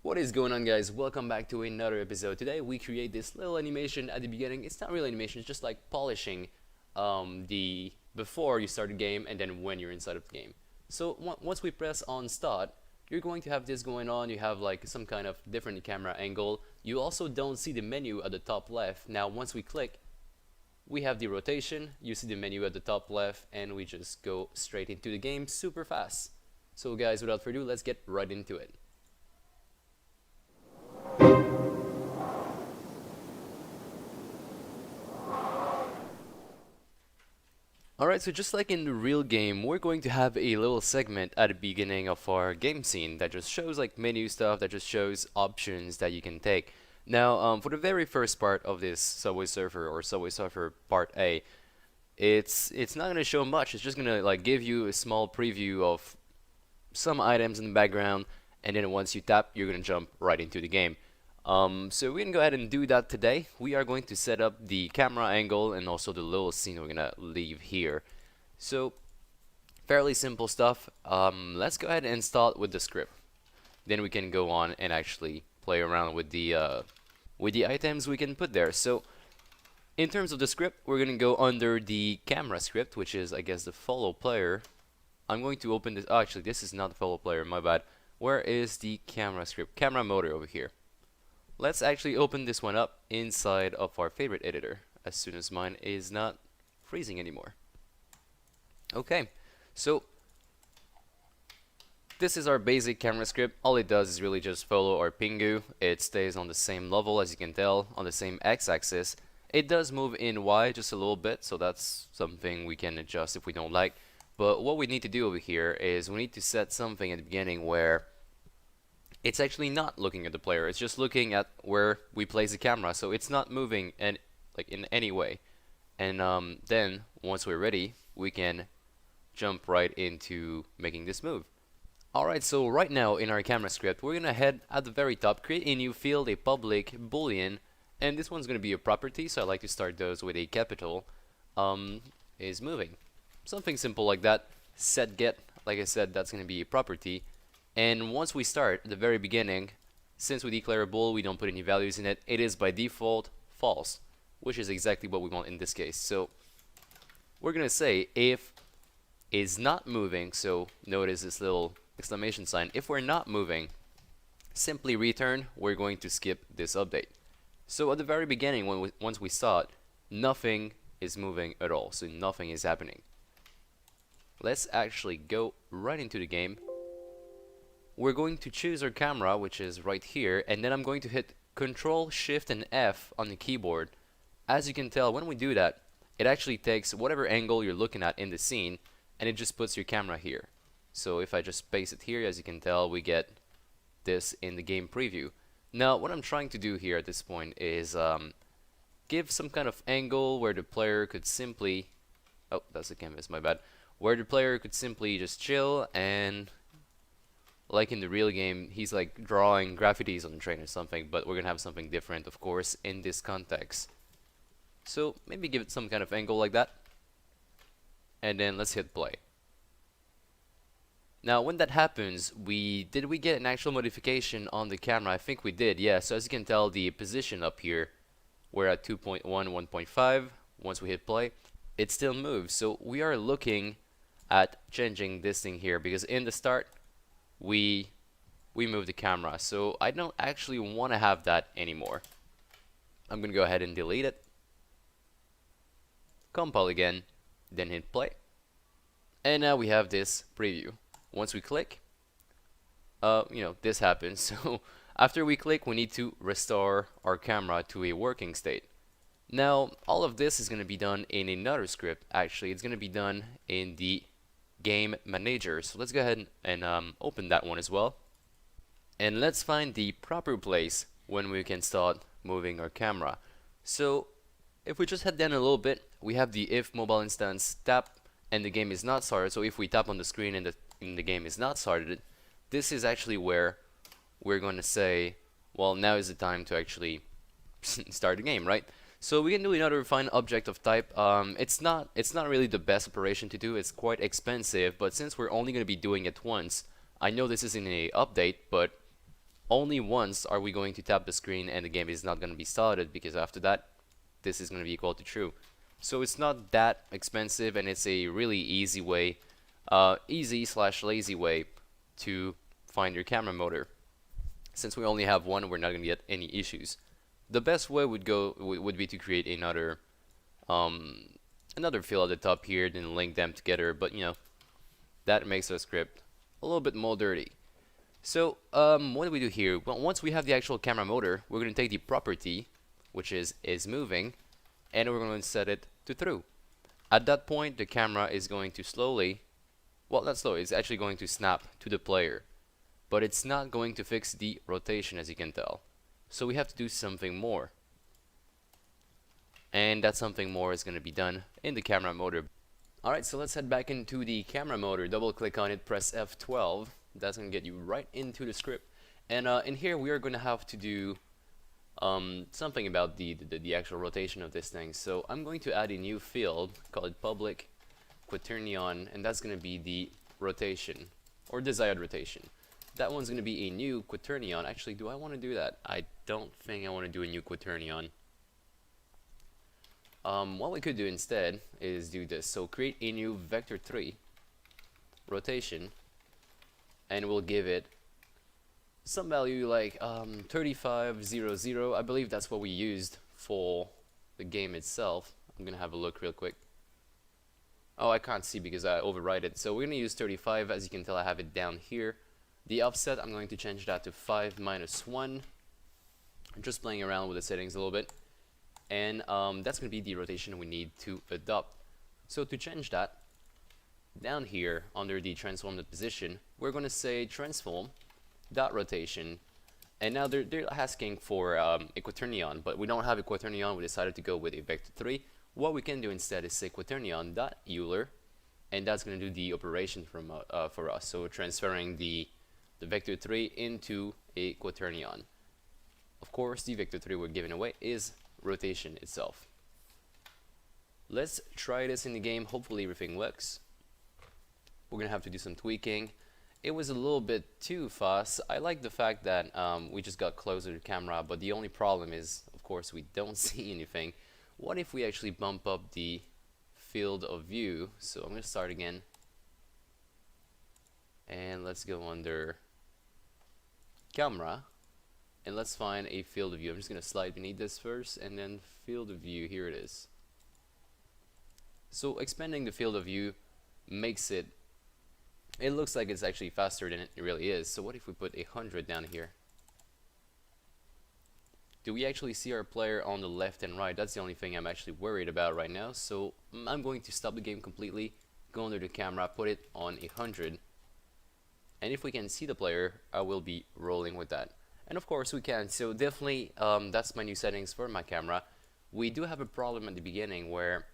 What is going on, guys? Welcome back to another episode. Today we create this little animation at the beginning. It's not really animation, it's just like polishing the before you start the game and then when you're inside of the game. So once we press on start, you're going to have this going on. You have like some kind of different camera angle. You also don't see the menu at the top left. Now once we click, we have the rotation. You see the menu at the top left, and we just go straight into the game super fast. So guys, without further ado, let's get right into it. Alright, so just like in the real game, we're going to have a little segment at the beginning of our game scene that just shows like menu stuff, that just shows options that you can take. Now, for the very first part of this Subway Surfer or Subway Surfer Part A, it's not gonna show much. It's just gonna like give you a small preview of some items in the background, and then once you tap, you're gonna jump right into the game. So we're gonna go ahead and do that today. We are going to set up the camera angle and also the little scene we're gonna leave here. So fairly simple stuff. Let's go ahead and start with the script. Then we can go on and actually play around with the items we can put there. So in terms of the script, we're gonna go under the camera script, which is I guess the follow player. I'm going to open this. Oh, actually, this is not the follow player. My bad. Where is the camera script? Camera motor over here. Let's actually open this one up inside of our favorite editor as soon as mine is not freezing anymore. Okay, so this is our basic camera script. All it does is really just follow our Pingu. It stays on the same level, as you can tell, on the same x-axis. It does move in Y just a little bit, so that's something we can adjust if we don't like. But what we need to do over here is we need to set something at the beginning where it's actually not looking at the player. It's just looking at where we place the camera, so it's not moving in any way. And then once we're ready, we can jump right into making this move. Alright, so right now in our camera script, we're gonna head at the very top, create a new field, a public boolean, and this one's gonna be a property, so I like to start those with a capital. Is moving. Something simple like that. Set get, like I said, that's gonna be a property. And once we start at the very beginning, since we declare a bool, we don't put any values in it, it is by default false, which is exactly what we want in this case. So we're gonna say if is not moving, so notice this little exclamation sign. If we're not moving, simply return, we're going to skip this update. So at the very beginning, once we start, nothing is moving at all, so nothing is happening. Let's actually go right into the game. We're going to choose our camera, which is right here, and then I'm going to hit Control, Shift, and F on the keyboard. As you can tell, when we do that, it actually takes whatever angle you're looking at in the scene, and it just puts your camera here. So if I just paste it here, as you can tell, we get this in the game preview. Now, what I'm trying to do here at this point is give some kind of angle where the player could simply... Oh, that's the canvas, my bad. Where the player could simply just chill and... like in the real game, he's like drawing graffitis on the train or something, but we're gonna have something different, of course, in this context. So maybe give it some kind of angle like that, and then let's hit play. Now when that happens, did we get an actual modification on the camera? I think we did, yeah. So as you can tell, the position up here, we're at 2.1, 1.5. Once we hit play, it still moves. So we are looking at changing this thing here, because in the start, we move the camera, so I don't actually want to have that anymore. I'm gonna go ahead and delete it, compile again, then hit play, and now we have this preview. Once we click, this happens. So after we click, we need to restore our camera to a working state. Now all of this is gonna be done in another script. Actually, it's gonna be done in the game manager. So let's go ahead and open that one as well, and let's find the proper place when we can start moving our camera. So if we just head down a little bit, we have the if mobile instance tap and the game is not started. So if we tap on the screen and the game is not started, this is actually where we're going to say, well, now is the time to actually start the game, right? So we can do another find object of type. It's not really the best operation to do. It's quite expensive, but since we're only going to be doing it once, I know this isn't an update, but only once are we going to tap the screen and the game is not going to be started, because after that this is going to be equal to true. So it's not that expensive, and it's a really easy way, easy/lazy way to find your camera motor. Since we only have one, we're not going to get any issues. The best way would be to create another field at the top here, then link them together, but you know, that makes our script a little bit more dirty. So what do we do here? Well, once we have the actual camera motor, we're going to take the property, which is moving, and we're going to set it to true. At that point, the camera is going to slowly, well, not slowly, it's actually going to snap to the player, but it's not going to fix the rotation, as you can tell. So we have to do something more, and that something more is going to be done in the camera motor. Alright, so let's head back into the camera motor, double click on it, press F12. That's going to get you right into the script, and in here we are going to have to do something about the actual rotation of this thing. So I'm going to add a new field, call it public quaternion, and that's going to be the rotation, or desired rotation. That one's going to be a new quaternion. Actually, do I want to do that? I don't think I want to do a new quaternion. What we could do instead is do this. So create a new vector3 rotation, and we'll give it some value like 3500. I believe that's what we used for the game itself. I'm gonna have a look real quick. Oh, I can't see because I override it. So we're gonna use 35. As you can tell, I have it down here. The offset, I'm going to change that to 5 - 1. I'm just playing around with the settings a little bit, and that's gonna be the rotation we need to adopt. So to change that, down here under the transform position, we're going to say transform dot rotation, and now they're asking for a quaternion, but we don't have a quaternion. We decided to go with a vector3. What we can do instead is say quaternion dot Euler, and that's going to do the operation for us. So we're transferring the vector3 into a quaternion. Of course, the vector3 we're giving away is rotation itself. Let's try this in the game. Hopefully everything works. We're gonna have to do some tweaking. It was a little bit too fast. I like the fact that we just got closer to the camera, but the only problem is, of course, we don't see anything. What if we actually bump up the field of view? So I'm gonna start again, and let's go under camera, and let's find a field of view. I'm just gonna slide beneath this first, and then field of view, here it is. So expanding the field of view makes it looks like it's actually faster than it really is. So what if we put 100 down here? Do we actually see our player on the left and right? That's the only thing I'm actually worried about right now. So I'm going to stop the game completely, go under the camera, put it on 100, and if we can see the player, I will be rolling with that. And of course we can. So definitely that's my new settings for my camera. We do have a problem at the beginning where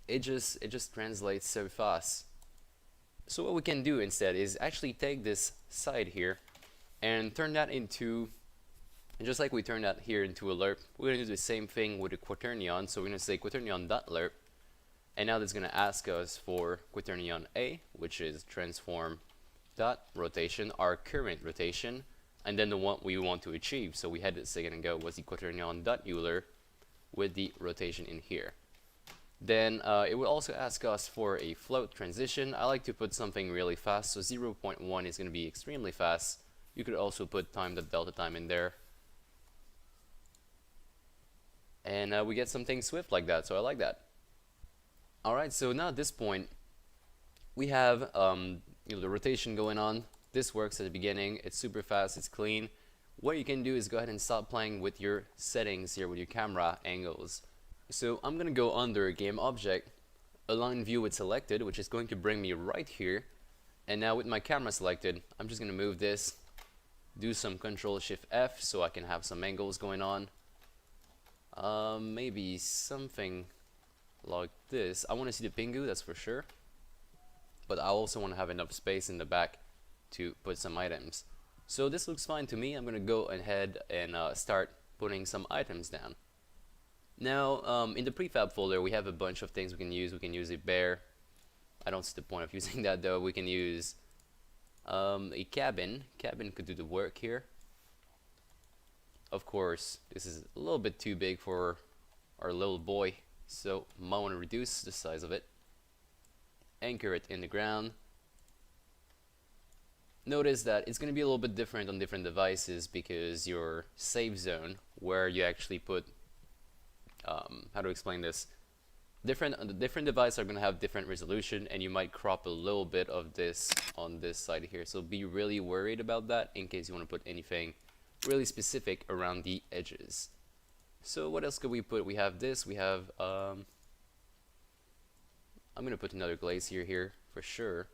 it just translates so fast. So what we can do instead is actually take this side here and turn that into, and just like we turned that here into a lerp, we're going to do the same thing with the quaternion. So we're going to say quaternion.lerp, and now that's going to ask us for quaternion A, which is transform dot rotation, our current rotation, and then the one we want to achieve. So we had it a second ago was the quaternion dot Euler with the rotation in here. Then it will also ask us for a float transition. I like to put something really fast, so 0.1 is going to be extremely fast. You could also put time.delta time in there, and we get something swift like that, so I like that. Alright, so now at this point we have the rotation going on. This works at the beginning, it's super fast, it's clean. What you can do is go ahead and start playing with your settings here with your camera angles. So I'm gonna go under game object, align view with selected, which is going to bring me right here. And now with my camera selected, I'm just gonna move this, do some Control Shift F so I can have some angles going on. Maybe something like this. I want to see the pingu, that's for sure, but I also want to have enough space in the back to put some items. So this looks fine to me. I'm gonna go ahead and start putting some items down. Now in the prefab folder we have a bunch of things we can use. We can use a bear. I don't see the point of using that though. We can use a cabin. Cabin could do the work here. Of course, this is a little bit too big for our little boy, so might want to reduce the size of it. Anchor it in the ground. Notice that it's going to be a little bit different on different devices because your save zone, where you actually put, how to explain this, different devices are going to have different resolution, and you might crop a little bit of this on this side here. So be really worried about that in case you want to put anything really specific around the edges. So what else could we put? We have this. We have I'm going to put another glacier here for sure.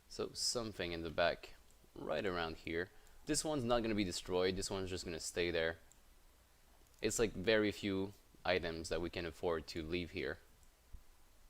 So something in the back right around here. This one's not going to be destroyed. This one's just going to stay there. It's like very few items that we can afford to leave here.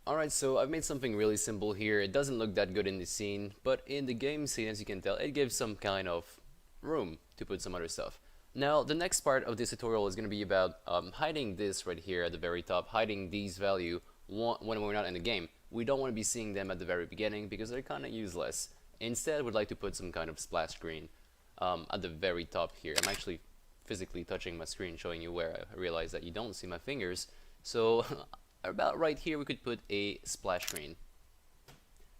Alright, so I've made something really simple here. It doesn't look that good in the scene, but in the game scene, as you can tell, it gives some kind of room to put some other stuff. Now, the next part of this tutorial is going to be about hiding this right here at the very top, hiding these value when we're not in the game. We don't want to be seeing them at the very beginning because they're kind of useless. Instead, we'd like to put some kind of splash screen at the very top here. I'm actually physically touching my screen, showing you where I realize that you don't see my fingers. So about right here, we could put a splash screen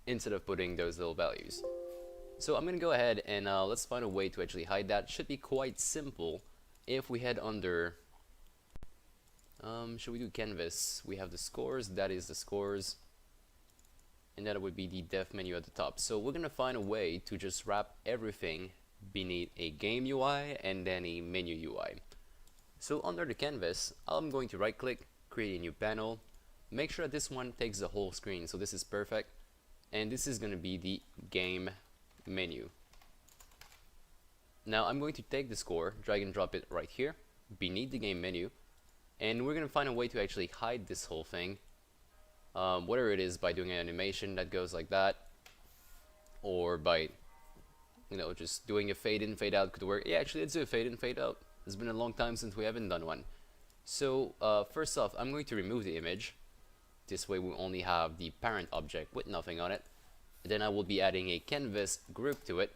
instead of putting those little values. So I'm going to go ahead and let's find a way to actually hide that. Should be quite simple if we head under, should we do canvas? We have the scores, that is the scores, and that would be the def menu at the top. So we're going to find a way to just wrap everything beneath a game UI and then a menu UI. So under the canvas, I'm going to right click, create a new panel, make sure that this one takes the whole screen, so this is perfect, and this is going to be the game menu. Now I'm going to take the score, drag and drop it right here beneath the game menu, and we're going to find a way to actually hide this whole thing, whatever it is, by doing an animation that goes like that, or by, you know, just doing a fade in fade out could work. Yeah, actually let's do a fade in fade out. It's been a long time since we haven't done one. So first off, I'm going to remove the image. This way we only have the parent object with nothing on it. Then I will be adding a canvas group to it,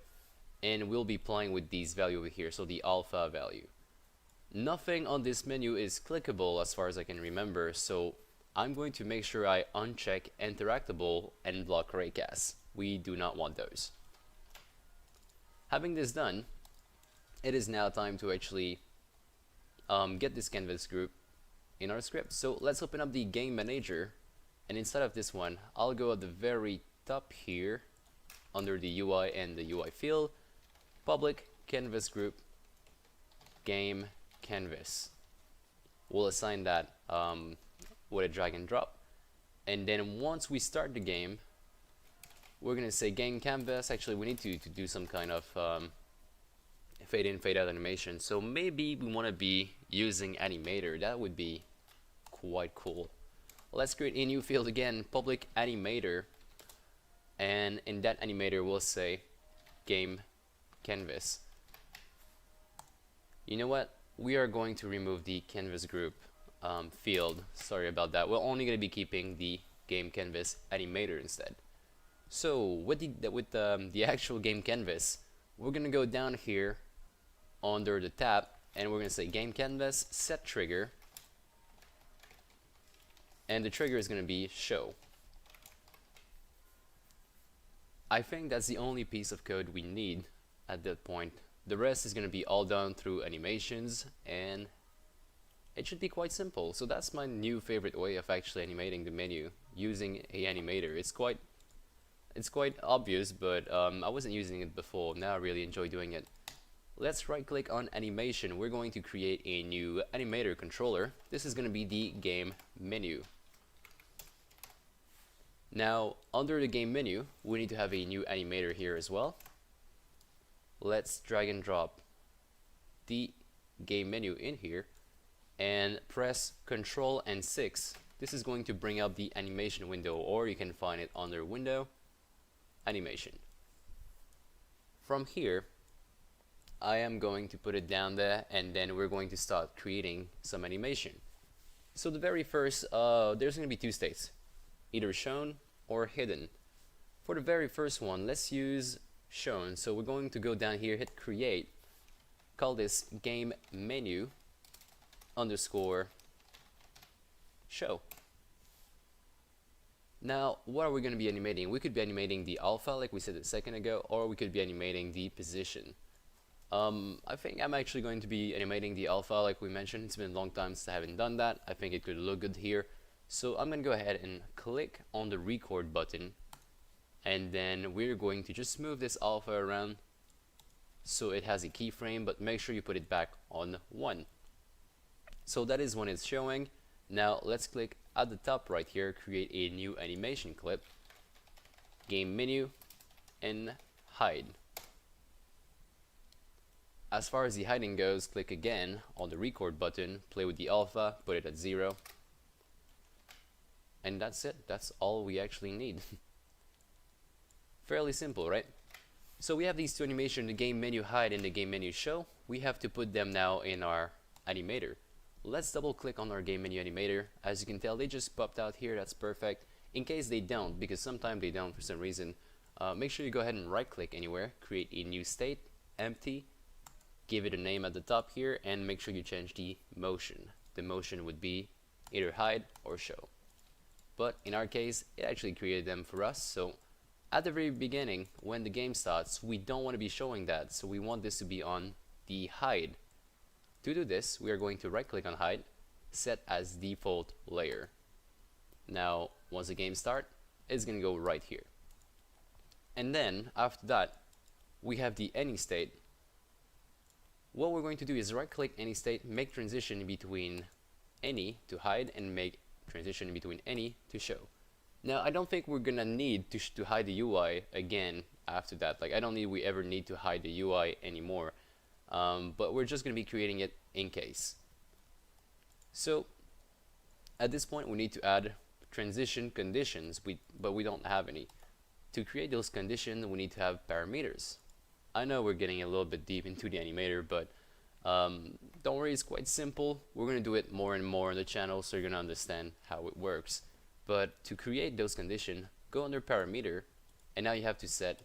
and we'll be playing with these value over here, so the alpha value. Nothing on this menu is clickable as far as I can remember, so I'm going to make sure I uncheck interactable and block raycast. We do not want those. Having this done, it is now time to actually get this canvas group in our script. So let's open up the game manager, and inside of this one, I'll go at the very top here under the UI and the UI field, public canvas group game canvas. We'll assign that with a drag and drop, and then once we start the game, we're gonna say game canvas. Actually, we need to do some kind of fade in fade out animation, so maybe we want to be using animator. That would be quite cool. Let's create a new field again, public animator, and in that animator we'll say game canvas. You know what, we are going to remove the canvas group field. Sorry about that. We're only going to be keeping the game canvas animator instead. So with the actual game canvas, we're going to go down here under the tab, and we're going to say game canvas set trigger, and the trigger is going to be show. I think that's the only piece of code we need at that point. The rest is going to be all done through animations, and it should be quite simple. So that's my new favorite way of actually animating the menu, using a animator. It's quite obvious, but I wasn't using it before. Now I really enjoy doing it. Let's right click on animation. We're going to create a new animator controller. This is going to be the game menu. Now under the game menu, we need to have a new animator here as well. Let's drag and drop the game menu in here and press Ctrl and 6. This is going to bring up the animation window, or you can find it under window, animation. From here, I am going to put it down there, and then we're going to start creating some animation. So the very first, there's going to be two states, either shown or hidden. For the very first one, let's use shown. So we're going to go down here, hit create, call this game menu underscore show. Now, what are we going to be animating? We could be animating the alpha like we said a second ago, or we could be animating the position. I think I'm actually going to be animating the alpha like we mentioned. It's been a long time since I haven't done that. I think it could look good here. So I'm going to go ahead and click on the record button, and then we're going to just move this alpha around so it has a keyframe, but make sure you put it back on 1. So that is when it's showing. Now let's click at the top right here, create a new animation clip, game menu, and hide. As far as the hiding goes, click again on the record button, play with the alpha, put it at 0, and that's it. That's all we actually need. Fairly simple, right? So we have these two animations, the game menu hide and the game menu show. We have to put them now in our animator. Let's double click on our game menu animator. As you can tell, they just popped out here. That's perfect. In case they don't, because sometimes they don't for some reason, make sure you go ahead and right click anywhere, create a new state, empty, give it a name at the top here, and make sure you change the motion. The motion would be either hide or show. But in our case, it actually created them for us. So at the very beginning, when the game starts, we don't want to be showing that. So we want this to be on the hide. To do this, we are going to right click on hide, set as default layer. Now, once the game starts, it's going to go right here. And then, after that, we have the any state. What we're going to do is right click any state, make transition in between any to hide, and make transition in between any to show. Now, I don't think we're going to need to hide the UI again after that. Like, I don't think we ever need to hide the UI anymore. But we're just going to be creating it in case. So at this point we need to add transition conditions, but we don't have any. To create those conditions we need to have parameters. I know we're getting a little bit deep into the animator, but don't worry, it's quite simple. We're going to do it more and more on the channel, so you're going to understand how it works. But to create those conditions, go under parameter, and now you have to set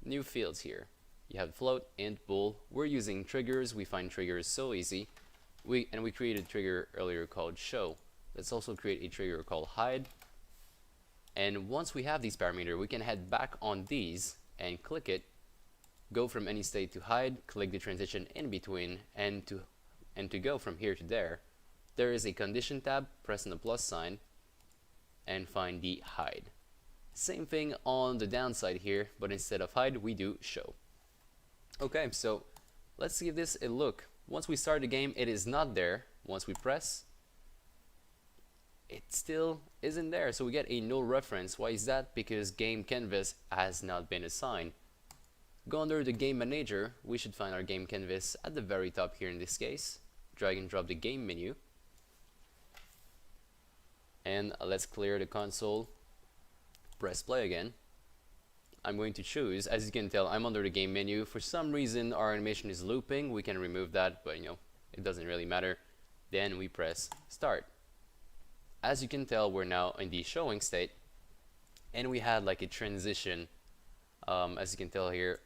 new fields here. You have float, int, bool. We're using triggers. We find triggers so easy. We created a trigger earlier called show. Let's also create a trigger called hide. And once we have these parameters, we can head back on these and click it. Go from any state to hide. Click the transition in between, and to go from here to there, there is a condition tab. Press on the plus sign and find the hide. Same thing on the downside here, but instead of hide, we do show. Okay, so let's give this a look. Once we start the game, it is not there. Once we press, it still isn't there. So we get a null reference. Why is that? Because game canvas has not been assigned. Go under the game manager. We should find our game canvas at the very top here in this case. Drag and drop the game menu. And let's clear the console. Press play again. I'm going to choose, as you can tell, I'm under the game menu. For some reason our animation is looping. We can remove that, but it doesn't really matter. Then we press start. As you can tell, we're now in the showing state, and we had like a transition, as you can tell here,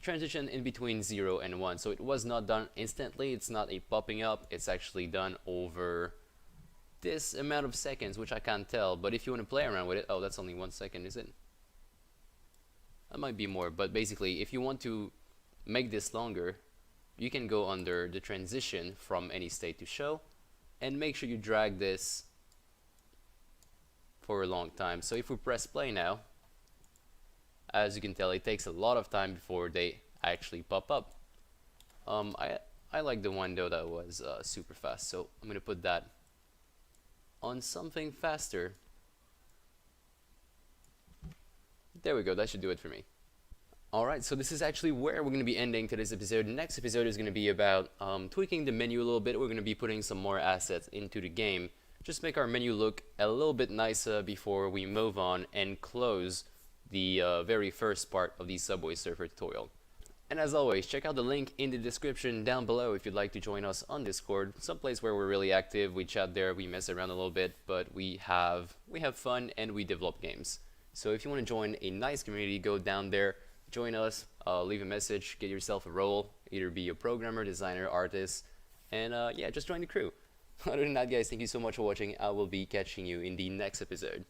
transition in between 0 and 1. So it was not done instantly. It's not a popping up. It's actually done over this amount of seconds, which I can't tell. But if you want to play around with it, oh, that's only 1 second, is it? That might be more, but basically if you want to make this longer, you can go under the transition from any state to show and make sure you drag this for a long time. So if we press play now, as you can tell, it takes a lot of time before they actually pop up. I like the one though that was super fast, so I'm gonna put that on something faster. There we go, that should do it for me. Alright, so this is actually where we're going to be ending today's episode. The next episode is going to be about tweaking the menu a little bit. We're going to be putting some more assets into the game. Just make our menu look a little bit nicer before we move on and close the very first part of the Subway Surfer tutorial. And as always, check out the link in the description down below if you'd like to join us on Discord, someplace where we're really active. We chat there, we mess around a little bit, but we have fun and we develop games. So if you want to join a nice community, go down there, join us, leave a message, get yourself a role, either be a programmer, designer, artist, and yeah, just join the crew. Other than that, guys, thank you so much for watching. I will be catching you in the next episode.